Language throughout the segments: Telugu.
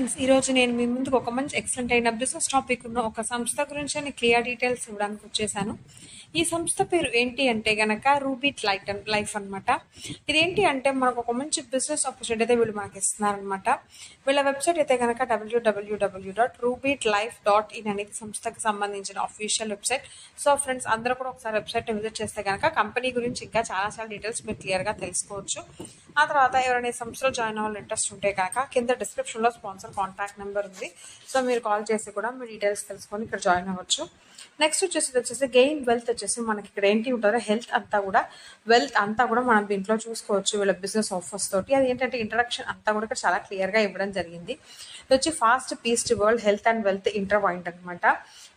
ఫ్రెండ్స్, ఈరోజు నేను మీ ముందుకు ఒక మంచి ఎక్సలెంట్ అయిన బిజినెస్ టాపిక్ ఉన్న ఒక సంస్థ గురించి అని క్లియర్ డీటెయిల్స్ ఇవ్వడానికి వచ్చేసాను. ఈ సంస్థ పేరు ఏంటి అంటే గనక రూబీట్ లైఫ్ అన్నమాట. ఇదేంటి అంటే మనకు ఒక మంచి బిజినెస్ ఆపర్చునిటీ అయితే వీళ్ళు మనకి ఇస్తున్నారనమాట. వీళ్ళ వెబ్సైట్ అయితే కనుక www.rubytlife.in అనేది సంస్థకి సంబంధించిన అఫీషియల్ వెబ్సైట్. సో ఫ్రెండ్స్, అందరూ కూడా ఒకసారి వెబ్సైట్ విజిట్ చేస్తే కనుక కంపెనీ గురించి ఇంకా చాలా డీటెయిల్స్ మీరు క్లియర్గా తెలుసుకోవచ్చు. ఆ తర్వాత ఎవరైనా ఈ సంస్థలో జాయిన్ అవ్వాలని ఇంట్రెస్ట్ ఉంటే కనుక కింద డిస్క్రిప్షన్లో స్పాన్సర్ కాంటాక్ట్ నెంబర్ ఉంది. సో మీరు కాల్ చేసి కూడా మీ డీటెయిల్స్ తెలుసుకొని ఇక్కడ జాయిన్ అవ్వచ్చు. నెక్స్ట్ వచ్చేసి గెయిన్ వెల్త్ వచ్చేసి మనకి ఇక్కడ ఏంటి ఉంటుందో వెల్త్ అంతా కూడా మనం దీంట్లో చూసుకోవచ్చు వీళ్ళ బిజినెస్ ఆఫర్స్ తోటి. అది ఏంటంటే ఇంట్రడక్షన్ అంతా కూడా ఇక్కడ చాలా క్లియర్గా ఇవ్వడం జరిగింది. ఇది వచ్చి fast paced world health and wealth intertwined అనమాట.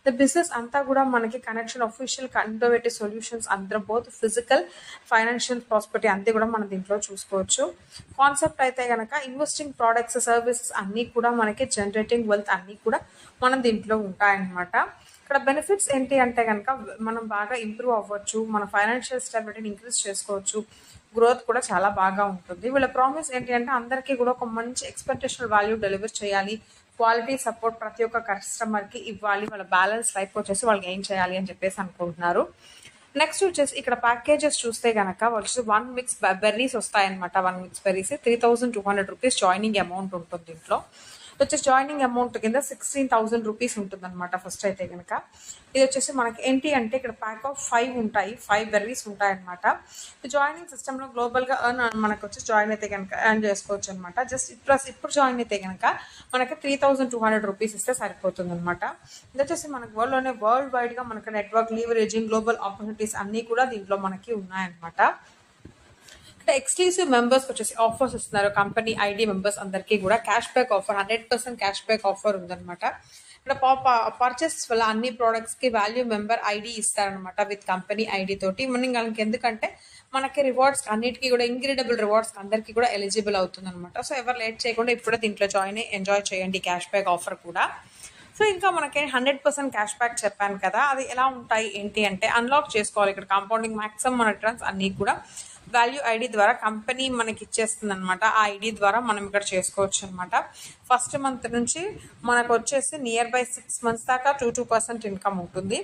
ద బిజినెస్ అంతా కూడా మనకి కనెక్షన్ అఫీషియల్ ఇన్నోవేటివ్ సొల్యూషన్స్ అందరూ బోత్ ఫిజికల్ ఫైనాన్షియల్ ప్రాస్పెరిటీ అంతే కూడా మనం దీంట్లో చూసుకోవచ్చు. కాన్సెప్ట్ అయితే కనుక ఇన్వెస్టింగ్ ప్రోడక్ట్స్ సర్వీసెస్ అన్నీ కూడా మనకి జనరేటింగ్ వెల్త్ అన్నీ కూడా మనం దీంట్లో ఉంటాయన్నమాట. ఇక్కడ బెనిఫిట్స్ ఏంటి అంటే కనుక మనం బాగా ఇంప్రూవ్ అవ్వచ్చు, మన ఫైనాన్షియల్ స్టెబిలిటీని ఇంక్రీజ్ చేసుకోవచ్చు, గ్రోత్ కూడా చాలా బాగా ఉంటుంది. వీళ్ళ ప్రామిస్ ఏంటి అంటే అందరికీ కూడా ఒక మంచి ఎక్స్పెక్టేషనల్ వాల్యూ డెలివర్ చేయాలి, క్వాలిటీ సపోర్ట్ ప్రతి ఒక్క కస్టమర్కి ఇవ్వాలి, వాళ్ళ బ్యాలెన్స్ లైఫ్ వచ్చేసి వాళ్ళు గెయిన్ చేయాలి అని చెప్పేసి అనుకుంటున్నారు. నెక్స్ట్ వచ్చేసి ఇక్కడ ప్యాకేజెస్ చూస్తే కనుక వచ్చేసి 1 మిక్స్ బెర్రీస్ వస్తాయన్నమాట. 1 mix berries 3200 rupees joining amount ఉంటుంది. దీంట్లో వచ్చేసి జాయినింగ్ అమౌంట్ కింద 16,000 రూపీస్ ఉంటుంది అనమాట. ఫస్ట్ అయితే కనుక ఇది వచ్చేసి మనకి ఏంటి అంటే ఇక్కడ ప్యాక్ ఆఫ్ 5 ఉంటాయి, 5 బెర్రీస్ ఉంటాయి అనమాట. జాయినింగ్ సిస్టంలో గ్లోబల్గా మనకు వచ్చి జాయిన్ అయితే కనుక ఎర్న్ చేసుకోవచ్చు అనమాట. జస్ట్ ఇప్పుడు జాయిన్ అయితే కనుక మనకి 3200 రూపీస్ ఇస్తే సరిపోతుంది అనమాట. ఇది వచ్చేసి మనకి వరల్డ్ వైడ్గా మనకి నెట్వర్క్ లీవరేజింగ్ గ్లోబల్ ఆపర్చునిటీస్ అన్నీ కూడా దీంట్లో మనకి ఉన్నాయన్నమాట. ఎక్స్క్లూసివ్ మెంబర్స్ వచ్చేసి ఆఫర్స్ ఇస్తున్నారు. కంపెనీ ఐడి మెంబర్స్ అందరికీ కూడా cash back offer 100% cash back offer ఉందన్నమాట. ఇక్కడ పర్చేస్ వల్ల అన్ని ప్రోడక్ట్స్కి వాల్యూ మెంబర్ ఐడి ఇస్తారనమాట విత్ కంపెనీ ఐడి తోటి. మనకి ఎందుకంటే మనకి రివార్డ్స్ అన్నిటికీ కూడా ఇంక్రెడిబుల్ రివార్డ్స్ అందరికీ కూడా ఎలిజిబుల్ అవుతుంది అనమాట. సో ఎవరు లేట్ చేయకుండా ఇప్పుడే దీంట్లో జాయిన్ అయ్యి ఎంజాయ్ చేయండి క్యాష్ బ్యాక్ ఆఫర్ కూడా. సో ఇంకా మనకి 100% క్యాష్ బ్యాక్ చెప్పాను కదా, అది ఎలా ఉంటాయి ఏంటి అంటే అన్లాక్ చేసుకోవాలి. ఇక్కడ కాంపౌండింగ్ మ్యాక్సిమం మన రిటర్న్స్ అన్నీ కూడా వాల్యూ ఐడి ద్వారా కంపెనీ మనకి ఇచ్చేస్తుంది అనమాట. ఆ ఐడి ద్వారా మనం ఇక్కడ చేసుకోవచ్చు అనమాట. ఫస్ట్ మంత్ నుంచి మనకు వచ్చేసి నియర్ బై 6 months దాకా 2% ఇన్కమ్ ఉంటుంది.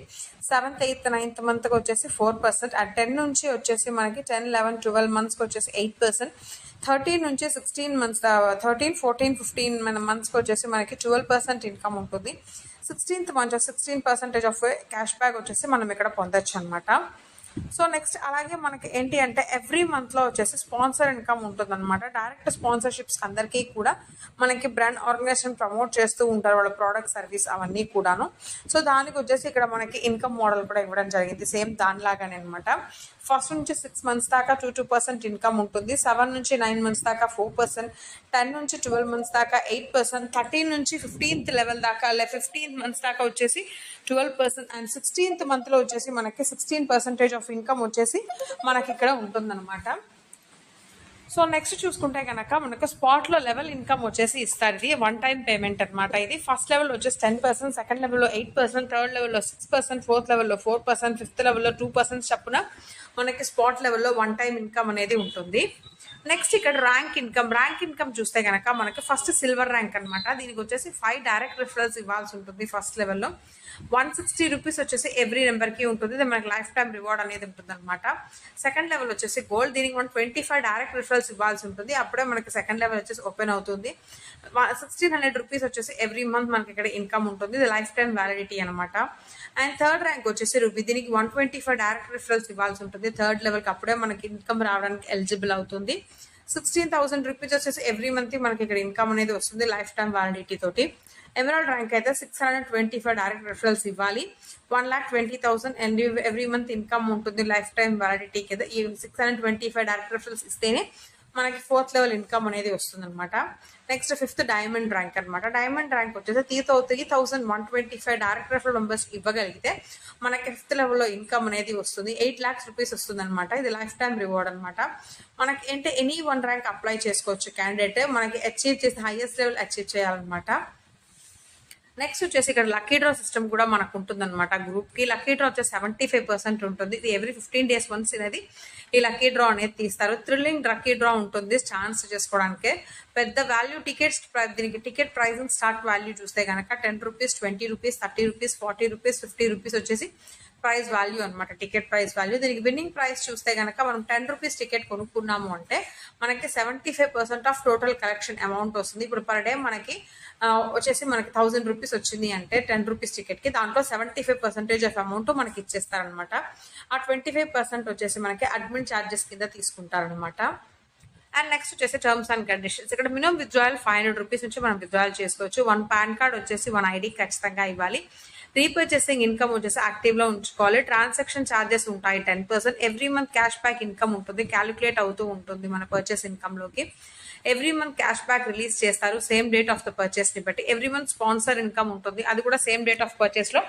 7th, 8th, 9th మంత్కి వచ్చేసి 4%. అండ్ 10 నుంచి వచ్చేసి మనకి 10, 11, 12 monthsకి వచ్చేసి 8%. 13 నుంచి 16 months 13, 14, 15 మంత్స్కి వచ్చేసి మనకి 12% ఇన్కమ్ ఉంటుంది. 16th month 16% of cash back వచ్చేసి మనం ఇక్కడ పొందొచ్చు అనమాట. సో నెక్స్ట్ అలాగే మనకి ఏంటి అంటే ఎవ్రీ మంత్లో వచ్చేసి స్పాన్సర్ ఇన్కమ్ ఉంటుంది అనమాట. డైరెక్ట్ స్పాన్సర్షిప్స్ అందరికీ కూడా మనకి బ్రాండ్ ఆర్గనైజేషన్ ప్రమోట్ చేస్తూ ఉంటారు వాళ్ళ ప్రోడక్ట్ సర్వీస్ అవన్నీ కూడాను. సో దానికి వచ్చేసి ఇక్కడ మనకి ఇన్కమ్ మోడల్ కూడా ఇవ్వడం జరిగింది సేమ్ దానిలాగానే అనమాట. ఫస్ట్ నుంచి 6 months దాకా 2% ఇన్కమ్ ఉంటుంది. 7 నుంచి 9 months దాకా 4%. 10 నుంచి 12 months దాకా 8%. 13 నుంచి 15th లెవెల్ దాకా 15 months దాకా వచ్చేసి 12%. అండ్ 16th మంత్లో వచ్చేసి మనకి 16% ఆఫ్ ఇన్కమ్ వచ్చేసి మనకి ఇక్కడ ఉంటుందన్నమాట. సో నెక్స్ట్ చూసుకుంటే కనుక మనకు స్పాట్లో లెవెల్ ఇన్కమ్ వచ్చేసి ఇస్తారు. ఇది 1 time పేమెంట్ అనమాట. ఇది ఫస్ట్ లెవెల్ వచ్చేసి 10%, సెకండ్ లెవెల్లో 8%, థర్డ్ లెవెల్లో 6%, ఫోర్త్ లెవెల్లో 4%, ఫిఫ్త్ లెవెల్లో 2% చప్పున మనకి స్పాట్ లెవెల్లో 1 time ఇన్కమ్ అనేది ఉంటుంది. నెక్స్ట్ ఇక్కడ ర్యాంక్ ఇన్కమ్ చూస్తే కనుక మనకి ఫస్ట్ సిల్వర్ ర్యాంక్ అనమాట. దీనికి వచ్చేసి 5 డైరెక్ట్ రిఫరల్స్ ఇవ్వాల్సి ఉంటుంది. ఫస్ట్ లెవెల్లో 160 రూపీస్ వచ్చేసి ఎవ్రీ నెంబర్కి ఉంటుంది. ఇది మనకి లైఫ్ టైం రివార్డ్ అనేది ఉంటుంది అనమాట. సెకండ్ లెవెల్ వచ్చేసి గోల్డ్, దీనికి 125 డైరెక్ట్ రిఫరల్స్ ఇవ్వాల్సి ఉంటుంది. అప్పుడే మనకి సెకండ్ లెవెల్ వచ్చేసి ఓపెన్ అవుతుంది. 1600 రూపీస్ వచ్చేసి ఎవ్రీ మంత్ మనకి ఇక్కడ ఇన్కమ్ ఉంటుంది. ఇది లైఫ్ టైం వ్యాలిడిటీ అనమాట. అండ్ థర్డ్ ర్యాంక్ వచ్చేసి రూపీ, దీనికి 125 డైరెక్ట్ రిఫరల్స్ ఇవ్వాల్సి ఉంటుంది. థర్డ్ లెవెల్కి అప్పుడే మనకి ఇన్కమ్ రావడానికి ఎలిజిబుల్ అవుతుంది. 16,000 రూపీస్ వచ్చేసి ఎవ్రీ మంత్ మనకి ఇక్కడ ఇన్కమ్ అనేది వస్తుంది లైఫ్ టైం వ్యాలిడిటీ తోటి. ఎమరాల్డ్ ర్యాంక్ అయితే 625 డైరెక్ట్ రిఫరల్స్ ఇవ్వాలి. 1,20,000 అండ్ ఎవ్రీ మంత్ ఇన్కమ్ ఉంటుంది లైఫ్ టైం వ్యాలిడిటీ కదా. ఈ 625 డైరెక్ట్ రిఫరల్స్ ఇస్తేనే మనకి 4th లెవెల్ ఇన్కమ్ అనేది వస్తుంది అనమాట. నెక్స్ట్ 5th డైమండ్ ర్యాంక్ అనమాట. డైమండ్ ర్యాంక్ వచ్చేసి 3,125 డైరెక్ట్ రిఫరల్ మెంబర్స్ ఇవ్వగలిగితే మనకి 5th లెవెల్లో ఇన్కమ్ అనేది వస్తుంది. 8 lakhs రూపీస్ వస్తుంది అనమాట. ఇది లైఫ్ టైం రివార్డ్ అనమాట. మనకి ఏంటంటే ఎనీ 1 ర్యాంక్ అప్లై చేసుకోవచ్చు క్యాండిడేట్. మనకి అచీవ్ చేసిన హైయెస్ట్ లెవెల్ అచీవ్ చేయాలన్నమాట. నెక్స్ట్ వచ్చేసి ఇక్కడ లక్కీ డ్రా సిస్టమ్ కూడా మనకు ఉంటుందన్నమాట. గ్రూప్కి లక్కీ డ్రా వచ్చేసి 75% ఉంటుంది. ఇది ఎవ్రీ 15 days వన్స్ అనేది ఈ లక్కీ డ్రా అనేది తీస్తారు. థ్రిల్లింగ్ లక్కీ డ్రా ఉంటుంది ఛాన్స్ చేసుకోవడానికి. పెద్ద వాల్యూ టికెట్స్, దీనికి టికెట్ ప్రైజింగ్ స్టార్ట్ వాల్యూ చూస్తే కనుక 10 rupees, 20 rupees, 30 rupees, 40 rupees, 50 rupees వచ్చేసి ప్రైస్ వాల్యూ అనమాట, టికెట్ ప్రైస్ వాల్యూ. దీనికి విన్నింగ్ ప్రైస్ చూస్తే కనుక మనం 10 రూపీస్ టికెట్ కొనుక్కున్నాము అంటే మనకి 75% ఆఫ్ టోటల్ కలెక్షన్ అమౌంట్ వస్తుంది. ఇప్పుడు పర్ డే మనకి వచ్చేసి మనకి 1000 రూపీస్ వచ్చింది అంటే 10 రూపీస్ టికెట్కి దాంట్లో 75% ఆఫ్ అమౌంట్ మనకి ఇచ్చేస్తారనమాట. ఆ 25% వచ్చేసి మనకి అడ్మిన్ ఛార్జెస్ కింద తీసుకుంటారనమాట. అండ్ నెక్స్ట్ వచ్చేసి టర్మ్స్ అండ్ కండిషన్స్. ఇక్కడ మినిమం విత్డ్రాయల్ 500 రూపీస్ నుంచి మనం విత్డ్రాయల్ చేసుకోవచ్చు. 1 పాన్ కార్డ్ వచ్చేసి 1 ఐడి ఖచ్చితంగా ఇవ్వాలి. రీపర్చేసింగ్ ఇన్కమ్ వచ్చేసి యాక్టివ్ లో ఉంచుకోవాలి. ట్రాన్సాక్షన్ ఛార్జెస్ ఉంటాయి 10%. Every month cash back income ఉంటుంది, క్యాలిక్యులేట్ అవుతూ ఉంటుంది మన పర్చేస్ ఇన్కమ్ లోకి. Every month cash back release చేస్తారు same date of the purchase ని బట్టి. ఎవ్రీ మంత్ స్పాన్సర్ ఇన్కమ్ ఉంటుంది, అది కూడా సేమ్ డేట్ ఆఫ్ పర్చేస్ లో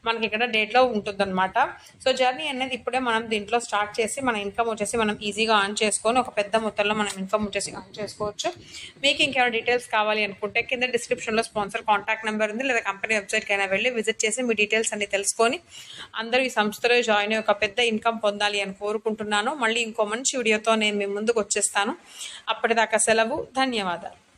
మనకి ఇక్కడ డేట్ లో ఉంటుంది అనమాట. సో జర్నీ అనేది ఇప్పుడే మనం దీంట్లో స్టార్ట్ చేసి మన ఇన్కమ్ వచ్చేసి మనం ఈజీగా ఆన్ చేసుకొని ఒక పెద్ద మొత్తంలో మనం ఇన్కమ్ వచ్చేసి ఆన్ చేసుకోవచ్చు. మీకు ఇంకేమైనా డీటెయిల్స్ కావాలి అనుకుంటే కింద డిస్క్రిప్షన్ లో స్పాన్సర్ కాంటాక్ట్ నెంబర్ ఉంది, లేదా కంపెనీ వెబ్సైట్ కైనా వెళ్ళి విజిట్ చేసి మీ డీటెయిల్స్ అన్ని తెలుసుకొని అందరూ ఈ సంస్థలో జాయిన్ అయ్యి ఒక పెద్ద ఇన్కమ్ పొందాలి అని కోరుకుంటున్నాను. మళ్ళీ ఇంకో మంచి వీడియోతో నేను మీ ముందుకు వచ్చేస్తాను. అప్పటిదాకా సెలవు. ధన్యవాదాలు.